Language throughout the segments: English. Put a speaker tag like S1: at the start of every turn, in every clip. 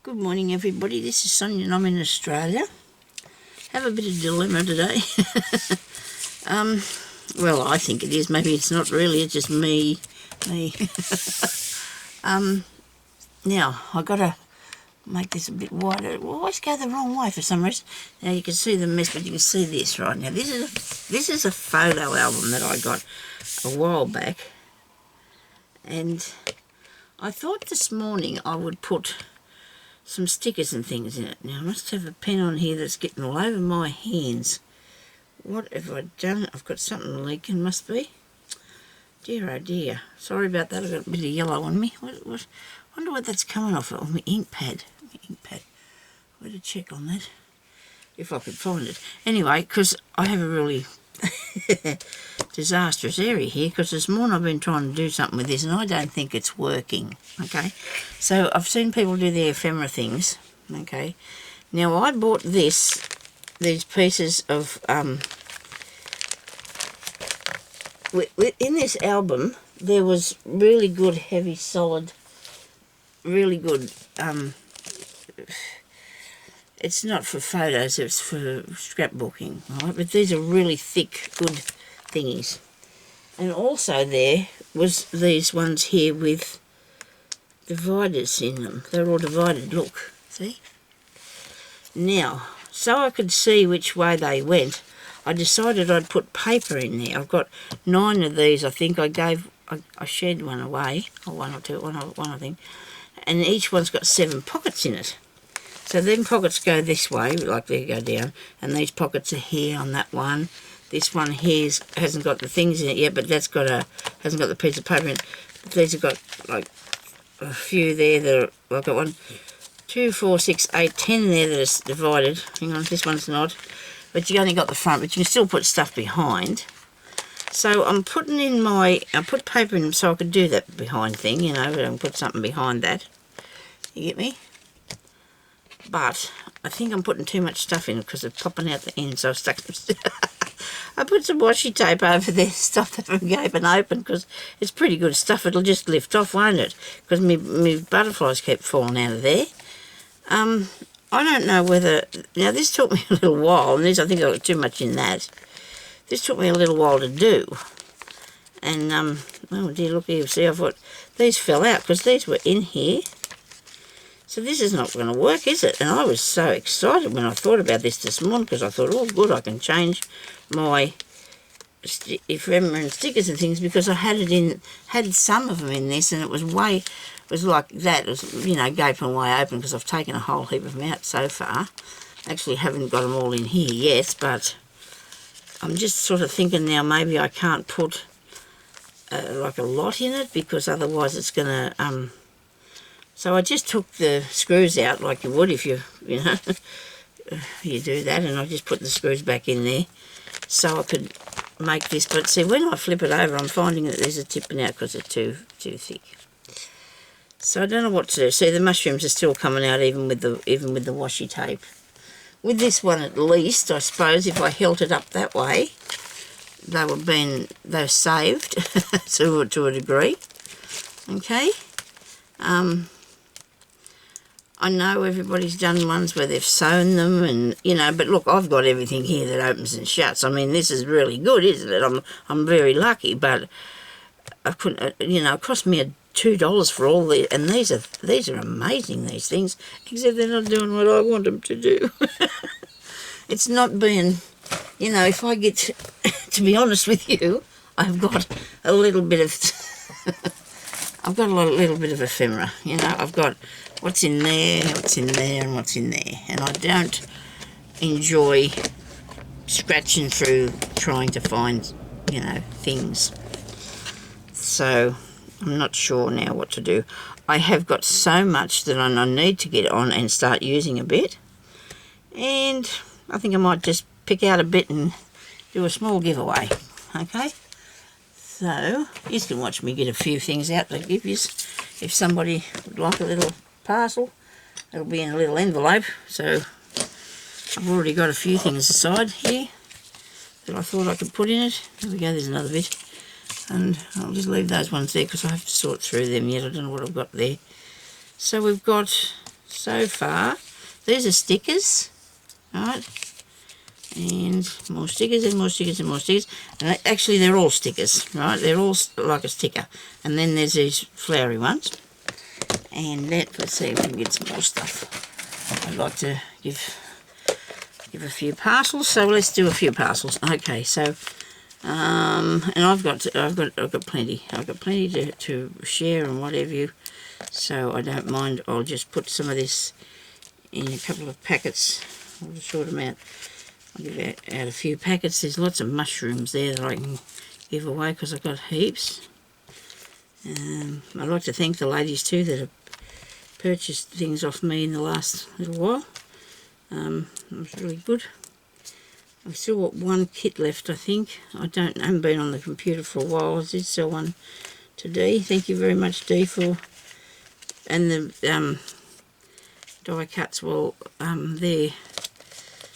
S1: Good morning, everybody. This is Sonya and I'm in Australia. Have a bit of dilemma today. Well, I think it is. Maybe it's not really. It's just me. Now, I've got to make this a bit wider. It always go the wrong way for some reason. Now, you can see the mess, but you can see this right now. This is a photo album that I got a while back. And I thought this morning I would put some stickers and things in it. Now I must have a pen on here that's getting all over my hands. What have I done? I've got something leaking, must be. Dear oh dear. Sorry about that, I've got a bit of yellow on me. What? Wonder what that's coming off on my ink pad. I better check on that, if I could find it. Anyway, because I have a really disastrous area here, because this morning I've been trying to do something with this and I don't think it's working. Okay, so I've seen people do their ephemera things. Okay, now I bought these pieces of in this album there was really good heavy solid, really good it's not for photos, it's for scrapbooking, right? But these are really thick, good thingies. And also there was these ones here with dividers in them. They're all divided, look, see? Now, so I could see which way they went, I decided I'd put paper in there. I've got 9 of these. I think I shared one away, or one I think. And each one's got 7 pockets in it. So then pockets go this way, like they go down, and these pockets are here on that one. This one here hasn't got the things in it yet, but that's hasn't got the piece of paper in it. But these have got like a few there that are, I've got 1, 2, 4, 6, 8, 10 there that is divided. Hang on, this one's not. But you only got the front, but you can still put stuff behind. So I'm putting in I put paper in so I could do that behind thing, you know, but I can put something behind that. You get me? But I think I'm putting too much stuff in because it's popping out the end, so I've stuck I put some washi tape over there to stop that from gaping open, because it's pretty good stuff. It'll just lift off, won't it? Because me butterflies kept falling out of there. I don't know whether... Now, this took me a little while, and I think I got too much in that. This took me a little while to do. And, oh dear, look here, see, I thought these fell out because these were in here. So this is not going to work, is it? And I was so excited when I thought about this morning, because I thought, oh, good, I can change my ephemera and stickers and things, because I had some of them in this, and it was like that. It was, you know, gaping way open, because I've taken a whole heap of them out so far. Actually, haven't got them all in here yet, but I'm just sort of thinking now maybe I can't put like a lot in it, because otherwise it's going to... So I just took the screws out like you would if you know, you do that, and I just put the screws back in there so I could make this. But see, when I flip it over, I'm finding that these are tipping out because they're too thick. So I don't know what to do. See, the mushrooms are still coming out even with the washi tape. With this one at least, I suppose, if I held it up that way, they're saved to a degree. Okay. I know everybody's done ones where they've sewn them, and you know, but look, I've got everything here that opens and shuts. I mean, this is really good, isn't it? I'm very lucky, but I couldn't, you know, it cost me $2 for all the, and these are amazing, these things, except they're not doing what I want them to do. It's not being, you know, if I get to be honest with you, I've got a little bit of I've got a little bit of ephemera, you know. I've got what's in there, and what's in there. And I don't enjoy scratching through trying to find, you know, things. So I'm not sure now what to do. I have got so much that I need to get on and start using a bit. And I think I might just pick out a bit and do a small giveaway. Okay? So, you can watch me get a few things out to give you. If somebody would like a little parcel, it'll be in a little envelope. So, I've already got a few things aside here that I thought I could put in it. There we go, there's another bit. And I'll just leave those ones there because I have to sort through them yet. I don't know what I've got there. So we've got so far. These are stickers, right? And more stickers and more stickers and more stickers. And actually they're all stickers, right? They're all like a sticker. And then there's these flowery ones. And let's see if we can get some more stuff. I'd like to give a few parcels, so let's do a few parcels. Okay, so and I've got plenty. I've got plenty to share and whatever you. So I don't mind. I'll just put some of this in a couple of packets. I'll just sort them out. I'll give out a few packets. There's lots of mushrooms there that I can give away because I've got heaps. I'd like to thank the ladies too that have purchased things off me in the last little while. It was really good. I've still got one kit left, I think. I haven't been on the computer for a while. I did sell one to Dee. Thank you very much, Dee, for... And the die cuts, well, they're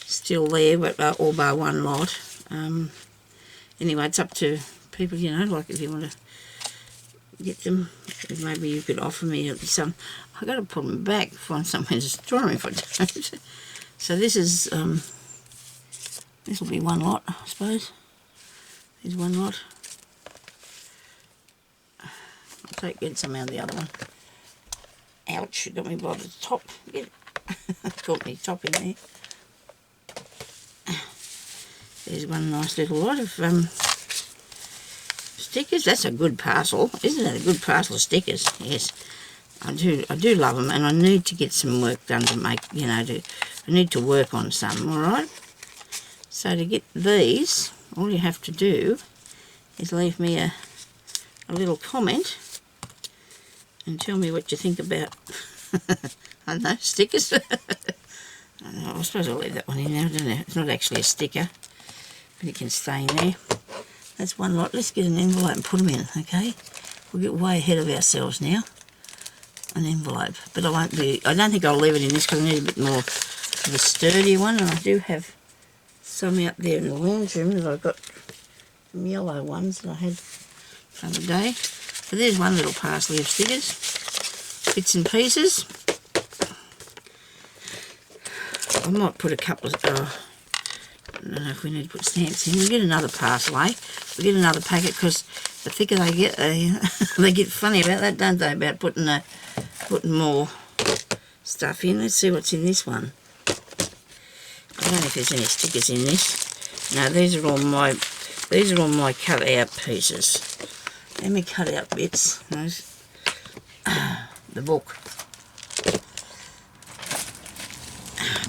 S1: still there, but all bar one lot. Anyway, it's up to people, you know, like if you want to get them, maybe you could offer me some. I've got to put them back, find somewhere to store them if I don't. So this is, this will be one lot, I suppose. Here's one lot. I'll get some out of the other one. Ouch, it got me by the top. Get it. Caught me top in there. There's one nice little lot of stickers. That's a good parcel. Isn't it a good parcel of stickers? Yes. I do love them, and I need to get some work done to make, you know, I need to work on some, alright? So to get these, all you have to do is leave me a little comment and tell me what you think about, I don't know, stickers. I suppose I'll leave that one in now, don't I? It's not actually a sticker, but it can stay in there. That's one lot. Let's get an envelope and put them in, okay? We'll get way ahead of ourselves now. An envelope, but I don't think I'll leave it in this because I need a bit more of a sturdier one, and I do have some out there in the lounge room that I've got some yellow ones that I had the other day. So there's one little parcel of stickers, bits and pieces. I might put a couple of, I don't know if we need to put stamps in. We'll get another parcel, eh? We'll get another packet because the thicker they get, they get funny about that, don't they? About putting more stuff in. Let's see what's in this one. I don't know if there's any stickers in this. No, these are all my cut out pieces. Let me cut out bits. Those, the book.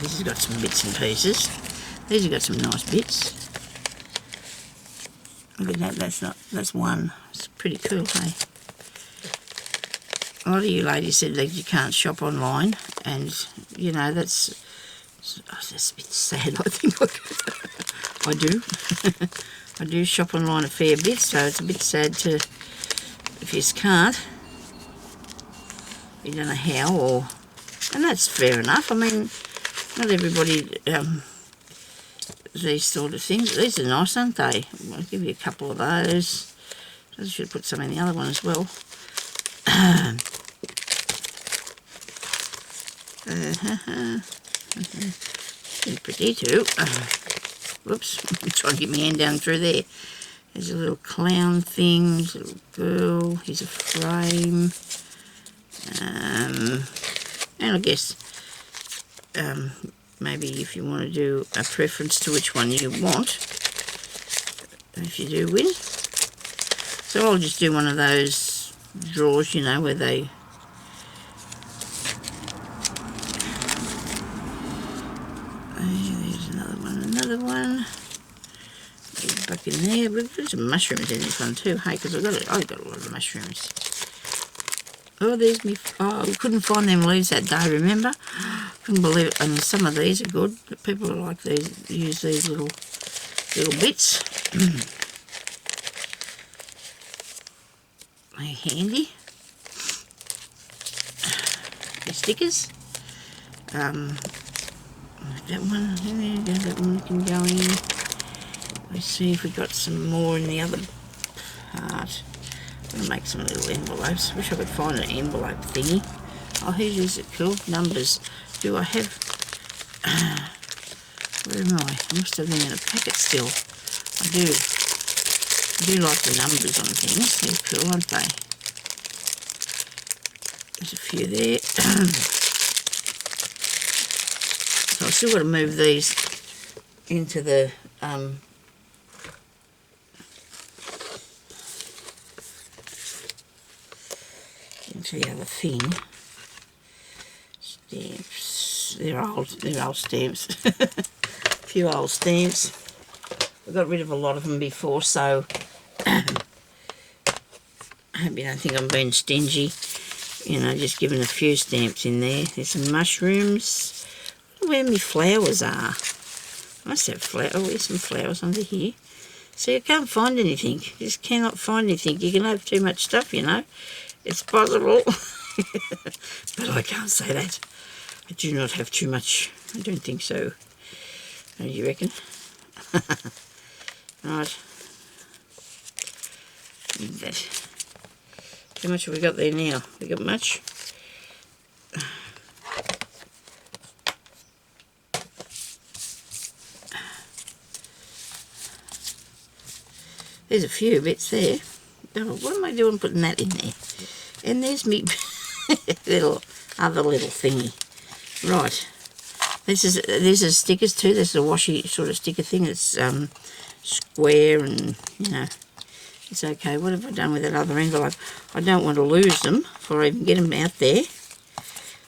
S1: This has got some bits and pieces. These have got some nice bits. Look at that, that's one. It's pretty cool, hey? A lot of you ladies said that you can't shop online, and, you know, that's a bit sad, I think. I do. I do shop online a fair bit, so it's a bit sad to, if you can't, you don't know how, and that's fair enough. I mean, not everybody, these sort of things. These are nice, aren't they? I'll give you a couple of those. I should put some in the other one as well. Pretty too. Whoops, I'm trying to get my hand down through there. There's a little clown thing, there's a little girl, here's a frame. And I guess maybe if you want to do a preference to which one you want, if you do win. So I'll just do one of those drawers, you know, where they... There's another one. Back in there. There's some mushrooms in this one too, hey, because I've got a lot of mushrooms. Oh, there's me. Oh, we couldn't find them leaves that day, remember? Couldn't believe it. And some of these are good. But people like these, use these little bits. They're handy. The stickers. That one can go in. Let's see if we've got some more in the other part. I'm going to make some little envelopes. Wish I could find an envelope thingy. Oh, here's is it cool. Numbers. Do I have... where am I? I must have them in a packet still. I do like the numbers on things. They're cool, aren't they? There's a few there. So I've still got to move these into the other thing. Stamps. They're old stamps. A few old stamps. I got rid of a lot of them before, so I hope you don't think I'm being stingy. You know, just giving a few stamps in there. There's some mushrooms. I wonder where my flowers are. I must have flowers. Oh, there's some flowers under here. See, I can't find anything. Just cannot find anything. You can have too much stuff, you know. It's possible. But I can't say that. I do not have too much. I don't think so. What do you reckon? Right. Need that. How much have we got there now? We got much? There's a few bits there. Oh, what am I doing putting that in there? And there's me other little thingy. Right. This is stickers too. This is a washi sort of sticker thing. It's square and, you know, it's okay. What have I done with that other envelope? I don't want to lose them before I even get them out there.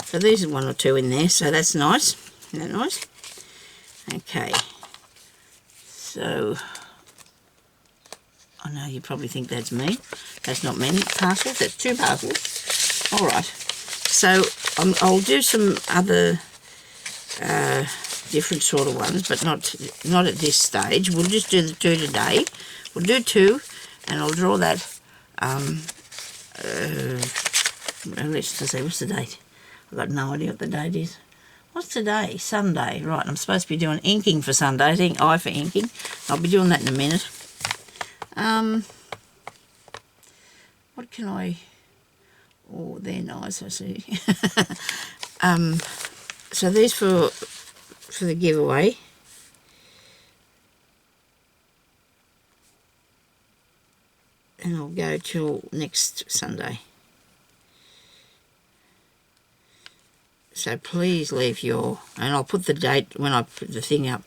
S1: So there's one or two in there, so that's nice. Isn't that nice? Okay. So, I know you probably think that's me. That's not many parcels. That's 2 parcels. All right. So, I'll do some other different sort of ones, but not at this stage. We'll just do the 2 today. We'll do 2, and I'll draw that. Let's say, what's the date? I've got no idea what the date is. What's today? Sunday. Right, I'm supposed to be doing inking for Sunday. I think I for inking. I'll be doing that in a minute. What can I... Oh, they're nice, I see. So these for the giveaway. And I'll go till next Sunday. So please leave your... And I'll put the date when I put the thing up.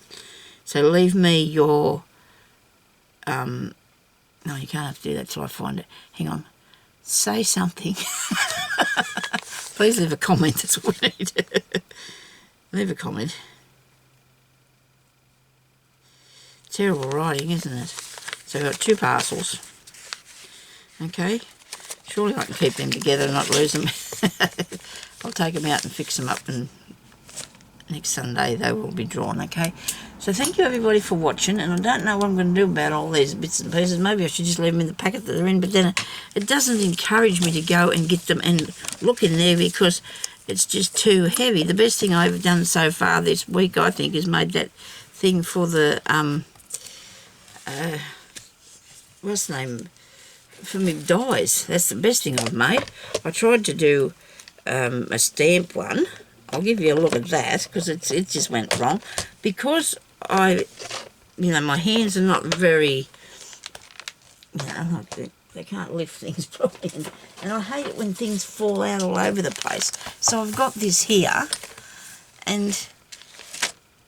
S1: So leave me your... No, you can't have to do that till I find it. Hang on. Say something. Please leave a comment. That's what we need. Leave a comment. Terrible writing, isn't it? So we've got 2 parcels. Okay. Surely I can keep them together and not lose them. I'll take them out and fix them up, and next Sunday they will be drawn, okay? So thank you everybody for watching, and I don't know what I'm going to do about all these bits and pieces. Maybe I should just leave them in the packet that they're in, but then it doesn't encourage me to go and get them and look in there because it's just too heavy. The best thing I've done so far this week, I think, is made that thing for the, what's the name? For me dies. That's the best thing I've made. I tried to do a stamp one. I'll give you a look at that because it just went wrong because my hands are not very, they can't lift things properly, and I hate it when things fall out all over the place. So I've got this here, and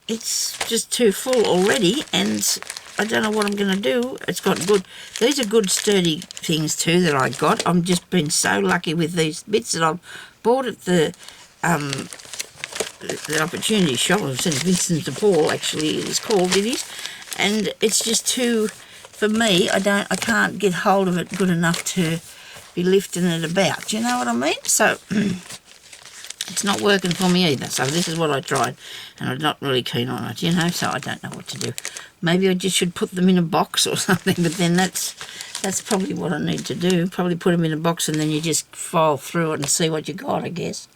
S1: it's just too full already, and I don't know what I'm going to do. It's got good, these are good sturdy things too that I got. I've just been so lucky with these bits that I've bought at the opportunity shop of St Vincent de Paul, actually it is called, it is, and it's just too, for me, I can't get hold of it good enough to be lifting it about, you know what I mean? So it's not working for me either. So this is what I tried, and I'm not really keen on it, you know, so I don't know what to do. Maybe I just should put them in a box or something, but then that's probably what I need to do. Probably put them in a box and then you just file through it and see what you got, I guess.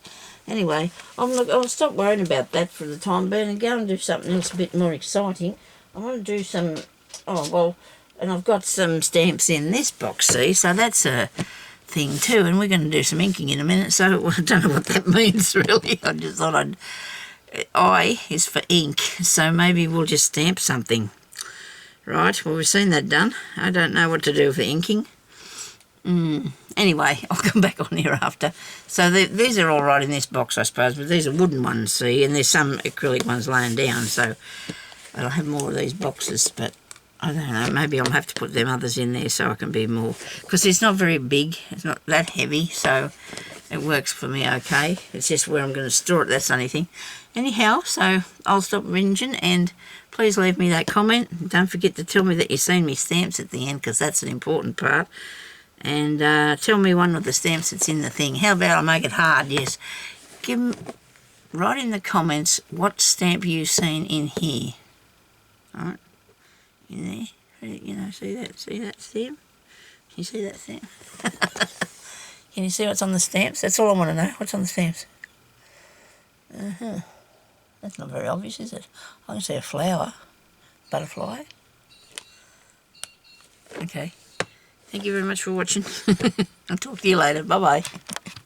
S1: Anyway, I'll stop worrying about that for the time being and go and do something else a bit more exciting. I want to do some, and I've got some stamps in this box, see, so that's a thing too, and we're going to do some inking in a minute, so I don't know what that means really. I just thought I is for ink, so maybe we'll just stamp something. Right, well, we've seen that done. I don't know what to do for inking. Anyway, I'll come back on here after. So these are all right in this box, I suppose, but these are wooden ones, see, and there's some acrylic ones laying down, so I'll have more of these boxes, but I don't know, maybe I'll have to put them others in there so I can be more, because it's not very big, it's not that heavy, so it works for me okay. It's just where I'm going to store it, that's the only thing. Anyhow, so I'll stop whinging, and please leave me that comment. Don't forget to tell me that you've seen me stamps at the end, because that's an important part. And tell me one of the stamps that's in the thing. How about I make it hard? Yes. Write in the comments what stamp you've seen in here. Alright. In there. You know, see that stamp? Can you see that stamp? Can you see what's on the stamps? That's all I want to know. What's on the stamps? That's not very obvious, is it? I can see a flower. Butterfly. Okay. Thank you very much for watching. I'll talk to you later. Bye-bye.